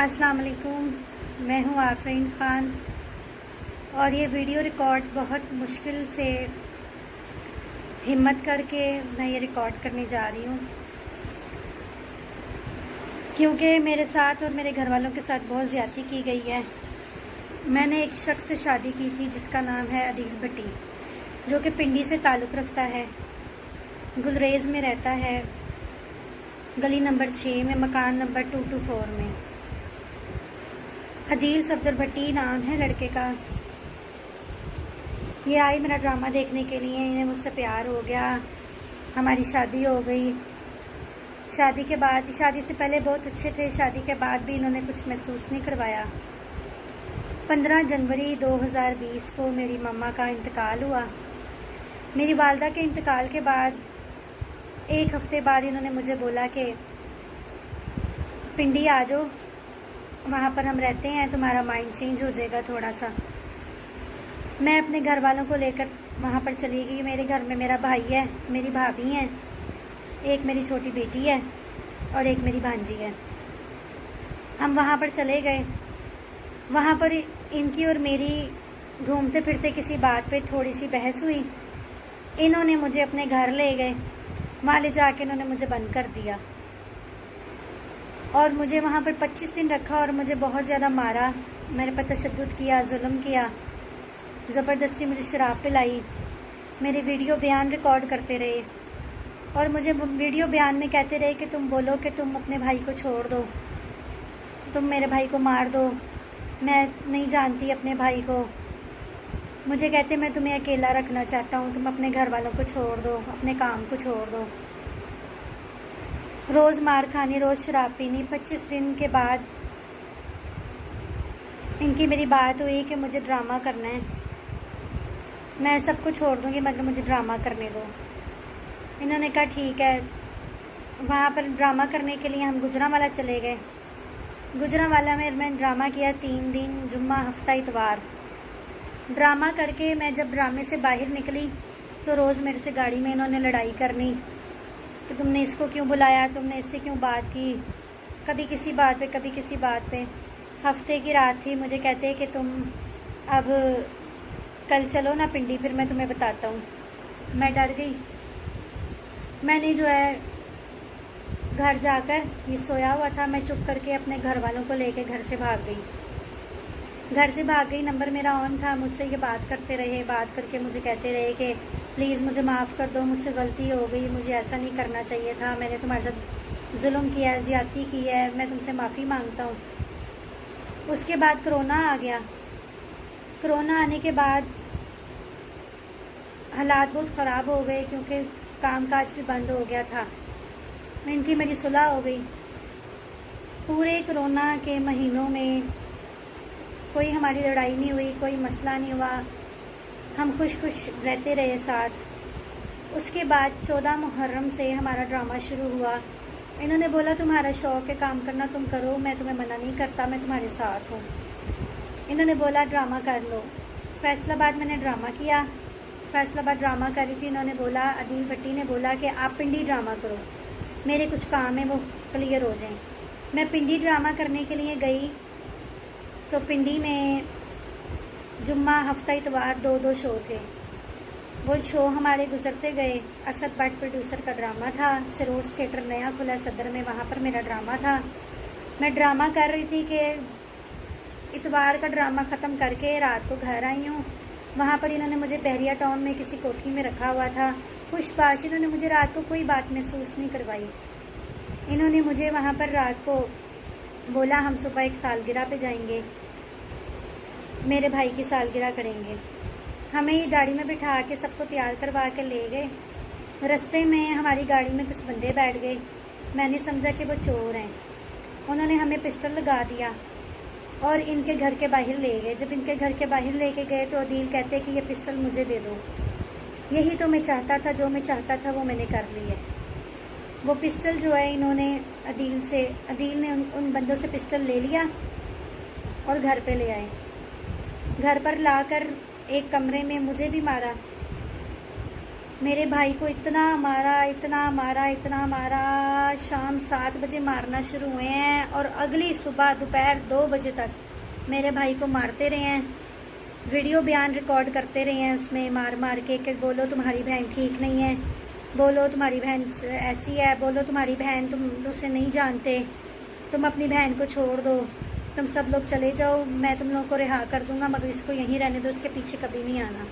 अस्सलाम वालेकुम। मैं हूँ आफरीन ख़ान और ये वीडियो रिकॉर्ड बहुत मुश्किल से हिम्मत करके मैं ये रिकॉर्ड करने जा रही हूँ, क्योंकि मेरे साथ और मेरे घर वालों के साथ बहुत ज़्यादती की गई है। मैंने एक शख्स से शादी की थी जिसका नाम है अदील भट्टी, जो कि पिंडी से ताल्लुक़ रखता है, गुलरेज़ में रहता है, गली नंबर 6 में, मकान नंबर 224 में। अदील सफदर भट्टी नाम है लड़के का। ये आई मेरा ड्रामा देखने के लिए, इन्हें मुझसे प्यार हो गया, हमारी शादी हो गई। शादी के बाद, शादी से पहले बहुत अच्छे थे, शादी के बाद भी इन्होंने कुछ महसूस नहीं करवाया। 15 जनवरी 2020 को मेरी मम्मा का इंतकाल हुआ। मेरी वालदा के इंतकाल के बाद 1 हफ़्ते बाद इन्होंने मुझे बोला कि पिंडी आ जाओ, वहाँ पर हम रहते हैं, तुम्हारा माइंड चेंज हो जाएगा थोड़ा सा। मैं अपने घर वालों को लेकर वहाँ पर चली गई। मेरे घर में मेरा भाई है, मेरी भाभी हैं, एक मेरी छोटी बेटी है और एक मेरी भांजी है। हम वहाँ पर चले गए। वहाँ पर इनकी और मेरी घूमते फिरते किसी बात पे थोड़ी सी बहस हुई। इन्होंने मुझे अपने घर ले गए, वहाँ ले जाके इन्होंने मुझे बंद कर दिया और मुझे वहाँ पर 25 दिन रखा और मुझे बहुत ज़्यादा मारा, मेरे पर तशद्दुद किया, जुल्म किया, ज़बरदस्ती मुझे शराब पिलाई, मेरे वीडियो बयान रिकॉर्ड करते रहे और मुझे वीडियो बयान में कहते रहे कि तुम बोलो कि तुम अपने भाई को छोड़ दो, तुम मेरे भाई को मार दो, मैं नहीं जानती अपने भाई को। मुझे कहते मैं तुम्हें अकेला रखना चाहता हूँ, तुम अपने घर वालों को छोड़ दो, अपने काम को छोड़ दो। रोज़ मार खानी, रोज़ शराब पीनी। 25 दिन के बाद इनकी मेरी बात हुई कि मुझे ड्रामा करना है, मैं सब कुछ छोड़ दूँगी मगर मुझे ड्रामा करने दो। इन्होंने कहा ठीक है। वहाँ पर ड्रामा करने के लिए हम गुजरांवाला चले गए। गुजरांवाला में मैंने ड्रामा किया 3 दिन, जुम्मा, हफ्ता, इतवार। ड्रामा करके मैं जब ड्रामे से बाहर निकली तो रोज़ मेरे से गाड़ी में इन्होंने लड़ाई करनी कि तुमने इसको क्यों बुलाया, तुमने इससे क्यों बात की, कभी किसी बात पे, कभी किसी बात पे। हफ्ते की रात थी, मुझे कहते कि तुम अब कल चलो ना पिंडी, फिर मैं तुम्हें बताता हूँ। मैं डर गई। मैंने जो है घर जाकर, ये सोया हुआ था, मैं चुप करके अपने घर वालों को लेके घर से भाग गई। घर से भाग गई, नंबर मेरा ऑन था, मुझसे ये बात करते रहे, बात करके मुझे कहते रहे कि प्लीज़ मुझे माफ़ कर दो, मुझसे गलती हो गई, मुझे ऐसा नहीं करना चाहिए था, मैंने तुम्हारे साथ जुल्म किया है, ज़्यादती की है, मैं तुमसे माफ़ी मांगता हूँ। उसके बाद कोरोना आ गया। कोरोना आने के बाद हालात बहुत ख़राब हो गए क्योंकि कामकाज भी बंद हो गया था। इनकी मेरी सुलह हो गई। पूरे कोरोना के महीनों में कोई हमारी लड़ाई नहीं हुई, कोई मसला नहीं हुआ, हम खुश खुश रहते रहे साथ। उसके बाद 14 मुहर्रम से हमारा ड्रामा शुरू हुआ। इन्होंने बोला तुम्हारा शौक़ है काम करना, तुम करो, मैं तुम्हें मना नहीं करता, मैं तुम्हारे साथ हूँ। इन्होंने बोला ड्रामा कर लो। फैसलाबाद मैंने ड्रामा किया, फैसलाबाद ड्रामा करी थी। इन्होंने बोला, अदील भट्टी ने बोला कि आप पिंडी ड्रामा करो, मेरे कुछ काम है वो क्लियर हो जाएं। मैं पिंडी ड्रामा करने के लिए गई तो पिंडी में जुम्मा, हफ्ता, इतवार 2-2 शो थे। वो शो हमारे गुजरते गए। असद भट्ट प्रोड्यूसर का ड्रामा था, सरोज थिएटर नया खुला सदर में, वहाँ पर मेरा ड्रामा था। मैं ड्रामा कर रही थी कि इतवार का ड्रामा ख़त्म करके रात को घर आई हूँ। वहाँ पर इन्होंने मुझे बहरिया टाउन में किसी कोठी में रखा हुआ था, खुशबाश। इन्होंने मुझे रात को कोई बात महसूस नहीं करवाई। इन्होंने मुझे वहाँ पर रात को बोला हम सुबह एक सालगिरह पे जाएंगे, मेरे भाई की सालगिरह करेंगे। हमें ये गाड़ी में बिठा के सबको तैयार करवा के ले गए। रास्ते में हमारी गाड़ी में कुछ बंदे बैठ गए, मैंने समझा कि वो चोर हैं। उन्होंने हमें पिस्टल लगा दिया और इनके घर के बाहर ले गए। जब इनके घर के बाहर लेके गए तो अदील कहते कि ये पिस्टल मुझे दे दो, यही तो मैं चाहता था, जो मैं चाहता था वो मैंने कर ली है। वो पिस्टल जो है इन्होंने अदील ने उन बंदों से पिस्टल ले लिया और घर पे ले आए। घर पर लाकर एक कमरे में मुझे भी मारा, मेरे भाई को इतना मारा, इतना मारा, इतना मारा। शाम 7 बजे मारना शुरू हुए हैं और अगली सुबह दोपहर 2 बजे तक मेरे भाई को मारते रहे हैं। वीडियो बयान रिकॉर्ड करते रहे हैं उसमें मार मार के कि बोलो तुम्हारी बहन ठीक नहीं है, बोलो तुम्हारी बहन ऐसी है, बोलो तुम्हारी बहन तुम उसे नहीं जानते, तुम अपनी बहन को छोड़ दो, तुम सब लोग चले जाओ, मैं तुम लोगों को रिहा कर दूंगा, मगर इसको यहीं रहने दो, इसके पीछे कभी नहीं आना।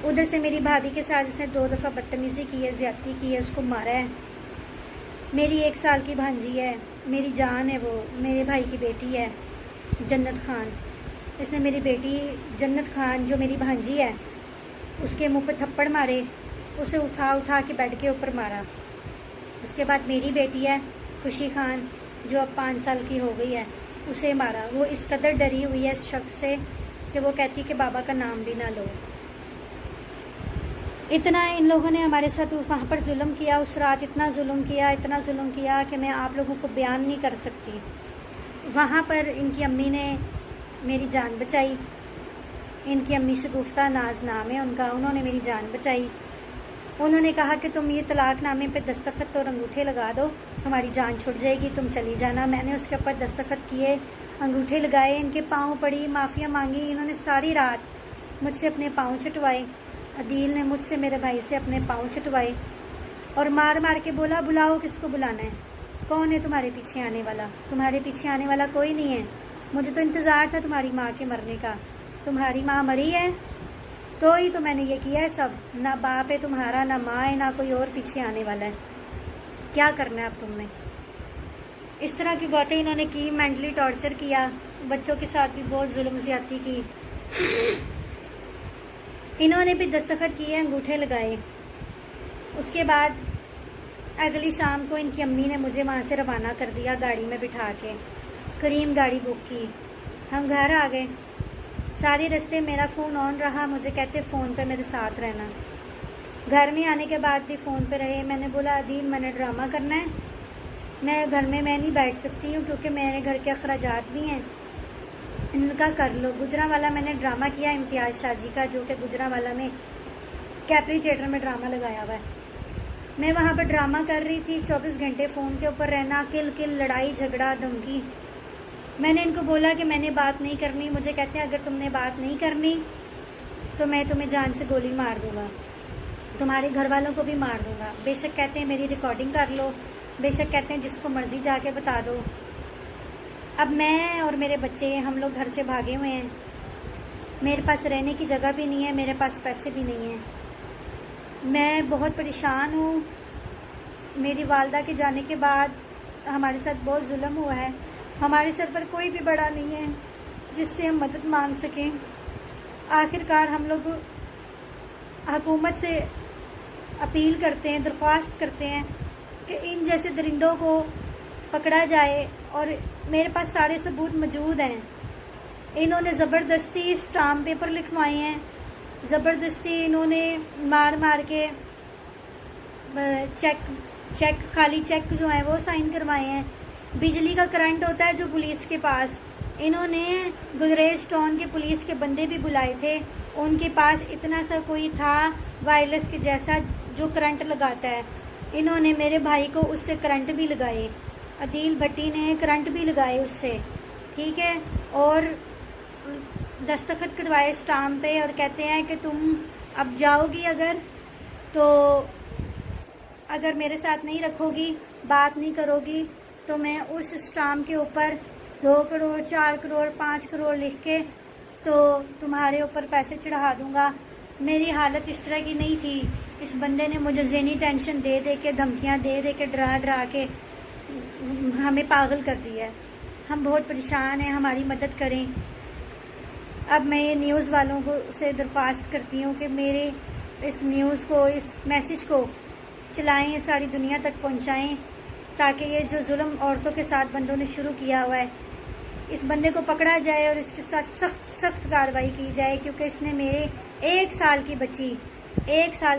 उधर से मेरी भाभी के साथ इसने 2 दफ़ा बदतमीज़ी की है, ज़्यादती की है, उसको मारा है। मेरी 1 साल की भांजी है, मेरी जान है, वो मेरे भाई की बेटी है जन्नत खान। इसने मेरी बेटी जन्नत खान जो मेरी भांजी है उसके मुंह पे थप्पड़ मारे, उसे उठा उठा के बेड के ऊपर मारा। उसके बाद मेरी बेटी है खुशी खान जो अब 5 साल की हो गई है, उसे मारा। वो इस कदर डरी हुई है इस शख्स से कि वो कहती है कि बाबा का नाम भी ना लो। इतना इन लोगों ने हमारे साथ वहाँ पर जुल्म किया, उस रात इतना जुल्म किया, इतना जुल्म किया कि मैं आप लोगों को बयान नहीं कर सकती। वहाँ पर इनकी अम्मी ने मेरी जान बचाई। इनकी अम्मी शगुफ्ता नाज नाम है उनका, उन्होंने मेरी जान बचाई। उन्होंने कहा कि तुम ये तलाक़नामे पे दस्तखत और अंगूठे लगा दो, तुम्हारी जान छुट जाएगी, तुम चली जाना। मैंने उसके ऊपर दस्तखत किए, अंगूठे लगाए, इनके पाँव पड़ी, माफ़िया मांगी। इन्होंने सारी रात मुझसे अपने पाँव चटवाए। अदील ने मुझसे मेरे भाई से अपने पाँव चटवाए और मार मार के बोला बुलाओ किसको बुलाना है, कौन है तुम्हारे पीछे आने वाला? तुम्हारे पीछे आने वाला कोई नहीं है। मुझे तो इंतज़ार था तुम्हारी माँ के मरने का, तुम्हारी माँ मरी है तो ही तो मैंने ये किया है सब। ना बाप है तुम्हारा, ना माँ है, ना कोई और पीछे आने वाला है। क्या करना है अब तुमने? इस तरह की बातें इन्होंने की, मेंटली टॉर्चर किया, बच्चों के साथ भी बहुत जुल्म ज़्यादती की। इन्होंने भी दस्तखत किए, अंगूठे लगाए। उसके बाद अगली शाम को इनकी अम्मी ने मुझे वहाँ से रवाना कर दिया गाड़ी में बिठा के, करीम गाड़ी बुक की। हम घर आ गए। सारे रास्ते मेरा फ़ोन ऑन रहा, मुझे कहते फ़ोन पे मेरे साथ रहना। घर में आने के बाद भी फ़ोन पे रहे। मैंने बोला अदील मैंने ड्रामा करना है, मैं घर में मैं नहीं बैठ सकती हूँ क्योंकि मेरे घर के अखराजात भी हैं। इनका कर लो। गुजरांवाला मैंने ड्रामा किया इम्तियाज़ शाजी का, जो कि गुजरांवाला में कैप्री थिएटर में ड्रामा लगाया हुआ है। मैं वहाँ पर ड्रामा कर रही थी, 24 घंटे फ़ोन के ऊपर रहना, किल किल, लड़ाई झगड़ा धमकी। मैंने इनको बोला कि मैंने बात नहीं करनी। मुझे कहते हैं अगर तुमने बात नहीं करनी तो मैं तुम्हें जान से गोली मार दूँगा, तुम्हारे घर वालों को भी मार दूँगा। बेशक कहते हैं मेरी रिकॉर्डिंग कर लो, बेशक कहते हैं जिसको मर्ज़ी जाके बता दो। अब मैं और मेरे बच्चे हम लोग घर से भागे हुए हैं। मेरे पास रहने की जगह भी नहीं है, मेरे पास पैसे भी नहीं हैं। मैं बहुत परेशान हूँ। मेरी वालदा के जाने के बाद हमारे साथ बहुत जुल्म हुआ है। हमारे सर पर कोई भी बड़ा नहीं है जिससे हम मदद मांग सकें। आखिरकार हम लोग हुकूमत से अपील करते हैं, दरख्वास्त करते हैं कि इन जैसे दरिंदों को पकड़ा जाए। और मेरे पास सारे सबूत मौजूद हैं। इन्होंने ज़बरदस्ती स्टाम्प पेपर लिखवाए हैं, ज़बरदस्ती इन्होंने मार मार के चेक खाली चेक जो है वो साइन करवाए हैं। बिजली का करंट होता है जो पुलिस के पास, इन्होंने गुजरेज टाउन के पुलिस के बंदे भी बुलाए थे। उनके पास इतना सा कोई था वायरलेस के जैसा जो करंट लगाता है। इन्होंने मेरे भाई को उससे करंट भी लगाए, अदील भट्टी ने करंट भी लगाए उससे, ठीक है। और दस्तखत करवाए स्टाम्प पे और कहते हैं कि तुम अब जाओगी अगर मेरे साथ नहीं रखोगी, बात नहीं करोगी तो मैं उस स्टाम्प के ऊपर 2 करोड़ 4 करोड़ 5 करोड़ लिख के तो तुम्हारे ऊपर पैसे चढ़ा दूँगा। मेरी हालत इस तरह की नहीं थी। इस बंदे ने मुझे ज़हनी टेंशन दे दे के, धमकियाँ दे दे के, डरा डरा के हमें पागल कर दिया है। हम बहुत परेशान हैं, हमारी मदद करें। अब मैं ये न्यूज़ वालों को से दरख्वास्त करती हूँ कि मेरे इस न्यूज़ को, इस मैसेज को चलाएं, सारी दुनिया तक पहुँचाएं, ताकि ये जो जुल्म औरतों के साथ बंदों ने शुरू किया हुआ है, इस बंदे को पकड़ा जाए और इसके साथ सख्त कार्रवाई की जाए। क्योंकि इसने मेरे 1 साल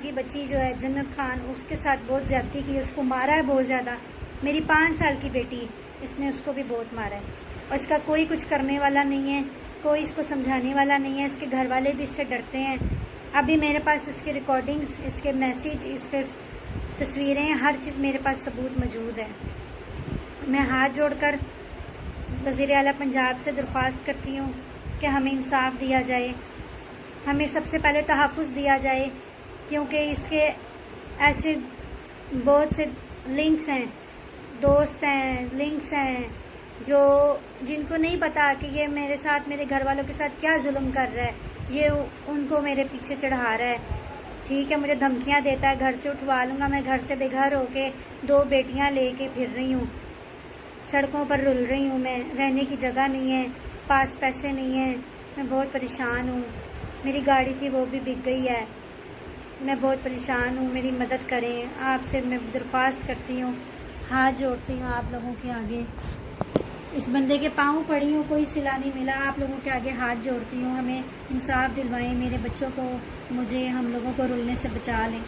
की बच्ची जो है जन्नत खान, उसके साथ बहुत ज़्यादती की, उसको मारा है बहुत ज़्यादा। मेरी 5 साल की बेटी, इसने उसको भी बहुत मारा है और इसका कोई कुछ करने वाला नहीं है, कोई इसको समझाने वाला नहीं है। इसके घर वाले भी इससे डरते हैं। अभी मेरे पास इसके रिकॉर्डिंग्स, इसके मैसेज, इसके तस्वीरें, हर चीज़ मेरे पास सबूत मौजूद है। मैं हाथ जोड़कर वज़ीर आला पंजाब से दरख्वास्त करती हूँ कि हमें इंसाफ दिया जाए, हमें सबसे पहले तहफ़्फ़ुज़ दिया जाए, क्योंकि इसके ऐसे बहुत से लिंक्स हैं, दोस्त हैं, लिंक्स हैं जो जिनको नहीं पता कि ये मेरे साथ, मेरे घर वालों के साथ क्या जुल्म कर रहा है। ये उनको मेरे पीछे चढ़ा रहा है, ठीक है। मुझे धमकियाँ देता है, घर से उठवा लूँगा। मैं घर से बेघर होके 2 बेटियाँ लेके फिर रही हूँ, सड़कों पर रुल रही हूँ मैं, रहने की जगह नहीं है, पास पैसे नहीं हैं, मैं बहुत परेशान हूँ। मेरी गाड़ी थी वो भी बिक गई है, मैं बहुत परेशान हूँ, मेरी मदद करें। आपसे मैं दरख्वास्त करती हूँ, हाथ जोड़ती हूँ आप लोगों के आगे। इस बंदे के पाँव पड़ी हूँ, कोई सिला नहीं मिला, आप लोगों के आगे हाथ जोड़ती हूँ। हमें इंसाफ दिलवाएं, मेरे बच्चों को, मुझे, हम लोगों को रुलने से बचा लें।